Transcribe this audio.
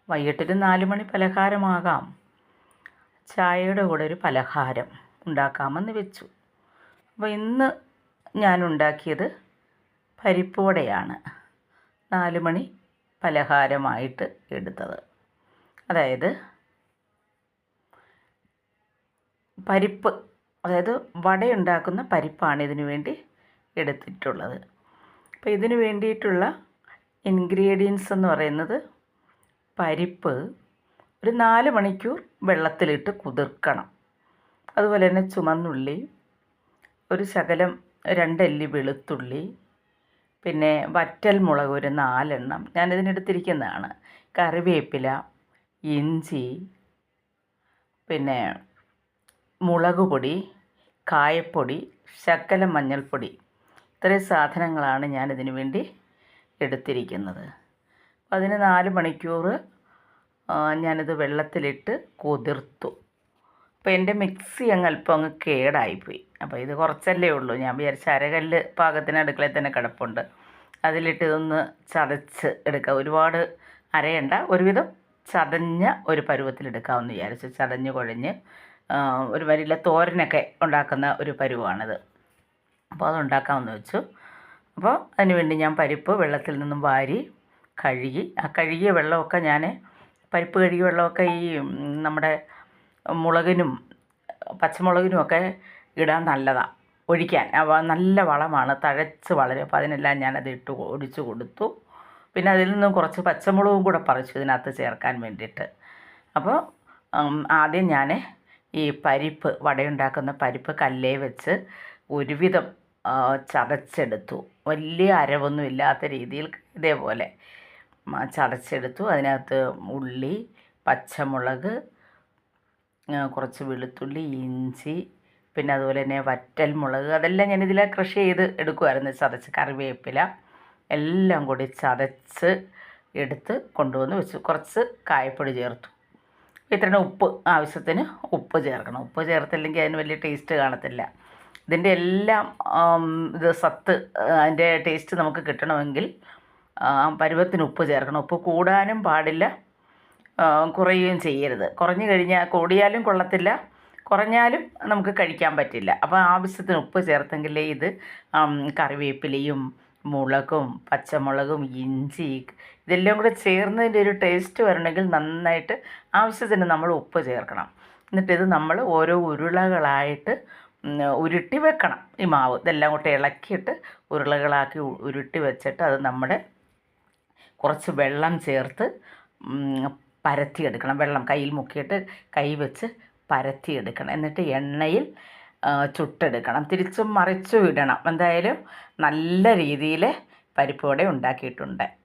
വൈകിട്ടൊരു 4 മണി പലഹാരമാകാം. ചായയുടെ കൂടെ ഒരു പലഹാരം ഉണ്ടാക്കാമെന്ന് വെച്ചു. അപ്പോൾ ഇന്ന് ഞാൻ ഉണ്ടാക്കിയത് പരിപ്പ് വടയാണ്. 4 മണി പലഹാരമായിട്ട് എടുത്തത്. അതായത് പരിപ്പ്, അതായത് വടയുണ്ടാക്കുന്ന പരിപ്പാണ് ഇതിനു വേണ്ടി എടുത്തിട്ടുള്ളത്. അപ്പോൾ ഇതിനു വേണ്ടിയിട്ടുള്ള ഇൻഗ്രീഡിയൻസ് എന്ന് പറയുന്നത്, പരിപ്പ് ഒരു 4 മണിക്കൂർ വെള്ളത്തിലിട്ട് കുതിർക്കണം. അതുപോലെ തന്നെ ചുമന്നുള്ളി, ഒരു ശകലം 2 അല്ലി വെളുത്തുള്ളി, പിന്നെ വറ്റൽ മുളക് ഒരു 4 എണ്ണം ഞാനിതിനെടുത്തിരിക്കുന്നതാണ്, കറിവേപ്പില, ഇഞ്ചി, പിന്നെ മുളക് പൊടി, കായപ്പൊടി, ശകലം മഞ്ഞൾപ്പൊടി. ഇത്രയും സാധനങ്ങളാണ് ഞാനിതിന് വേണ്ടി എടുത്തിരിക്കുന്നത്. അപ്പോൾ അതിന് 4 മണിക്കൂർ ഞാനിത് വെള്ളത്തിലിട്ട് കുതിർത്തു. അപ്പോൾ എൻ്റെ മിക്സി അല്പം കേടായിപ്പോയി. അപ്പോൾ ഇത് കുറച്ചല്ലേ ഉള്ളൂ. ഞാൻ വിചാരിച്ച അരകല്ല് പാകത്തിന് അടുക്കളയിൽ തന്നെ കിടപ്പുണ്ട്, അതിലിട്ട് ഇതൊന്ന് ചതച്ച് എടുക്കാം. ഒരുപാട് അരയണ്ട, ഒരുവിധം ചതഞ്ഞ ഒരു പരുവത്തിലെടുക്കാമെന്ന് വിചാരിച്ചു. ചതഞ്ഞ് കുഴഞ്ഞ് ഒരു വരിയിലെ തോരനൊക്കെ ഉണ്ടാക്കുന്ന ഒരു പരുവാണിത്. അപ്പോൾ അതുണ്ടാക്കാമെന്ന് വെച്ചു. അപ്പോൾ അതിനുവേണ്ടി ഞാൻ പരിപ്പ് വെള്ളത്തിൽ നിന്നും വാരി കഴുകി, ആ കഴുകിയ വെള്ളമൊക്കെ പരിപ്പ് കഴുകിയ വെള്ളമൊക്കെ ഈ നമ്മുടെ മുളകിനും പച്ചമുളകിനുമൊക്കെ ഇടാൻ നല്ലതാണ്, ഒഴിക്കാൻ നല്ല വളമാണ്, തഴച്ച് വളരും. അപ്പോൾ അതിനെല്ലാം ഞാനത് ഒഴിച്ച് കൊടുത്തു. പിന്നെ അതിൽ നിന്നും കുറച്ച് പച്ചമുളകും കൂടെ പറിച്ചു ഇതിനകത്ത് ചേർക്കാൻ വേണ്ടിയിട്ട്. അപ്പോൾ ആദ്യം ഞാൻ ഈ പരിപ്പ്, വടയുണ്ടാക്കുന്ന പരിപ്പ് കല്ലേ വെച്ച് ഒരുവിധം ചതച്ചെടുത്തു. വലിയ അരവൊന്നും ഇല്ലാത്ത രീതിയിൽ ഇതേപോലെ ചതച്ചെടുത്തു. അതിനകത്ത് ഉള്ളി, പച്ചമുളക്, കുറച്ച് വെളുത്തുള്ളി, ഇഞ്ചി, പിന്നെ അതുപോലെ തന്നെ വറ്റൽ മുളക്, അതെല്ലാം ഞാനിതിൽ ക്രഷ് ചെയ്ത് എടുക്കുമായിരുന്നു. ചതച്ച് കറിവേപ്പില എല്ലാം കൂടി ചതച്ച് എടുത്ത് കൊണ്ടുവന്ന് വെച്ചു. കുറച്ച് കായപ്പൊടി ചേർത്തു. ഇത്രയും ഉപ്പ്, ആവശ്യത്തിന് ഉപ്പ് ചേർക്കണം. ഉപ്പ് ചേർത്തില്ലെങ്കിൽ അതിന് വലിയ ടേസ്റ്റ് കാണത്തില്ല. ഇതിൻ്റെ എല്ലാം ഇത് സത്ത്, അതിൻ്റെ ടേസ്റ്റ് നമുക്ക് കിട്ടണമെങ്കിൽ പരുവത്തിന് ഉപ്പ് ചേർക്കണം. ഉപ്പ് കൂടാനും പാടില്ല, കുറയുകയും ചെയ്യരുത്. കുറഞ്ഞു കഴിഞ്ഞാൽ, കൂടിയാലും കൊള്ളത്തില്ല, കുറഞ്ഞാലും നമുക്ക് കഴിക്കാൻ പറ്റില്ല. അപ്പോൾ ആവശ്യത്തിന് ഉപ്പ് ചേർത്തെങ്കിലേ ഇത് കറിവേപ്പിലയും മുളകും പച്ചമുളകും ഇഞ്ചി ഇതെല്ലാം കൂടെ ചേർന്നതിൻ്റെ ഒരു ടേസ്റ്റ് വരണമെങ്കിൽ നന്നായിട്ട് ആവശ്യത്തിന് നമ്മൾ ഉപ്പ് ചേർക്കണം. എന്നിട്ടിത് നമ്മൾ ഓരോ ഉരുളകളായിട്ട് ഉരുട്ടി വെക്കണം. ഈ മാവ് ഇതെല്ലാം കൂടെ ഇളക്കിയിട്ട് ഉരുളകളാക്കി ഉരുട്ടി വെച്ചിട്ട് അത് നമ്മുടെ കുറച്ച് വെള്ളം ചേർത്ത് പരത്തിയെടുക്കണം. വെള്ളം കയ്യിൽ മുക്കിയിട്ട് കൈ വെച്ച് പരത്തിയെടുക്കണം. എന്നിട്ട് എണ്ണയിൽ ചുട്ടെടുക്കണം. തിരിച്ചും മറിച്ചും ഇടണം. എന്തായാലും നല്ല രീതിയിൽ പരിപ്പ് വട ഉണ്ടാക്കിയിട്ടുണ്ട്.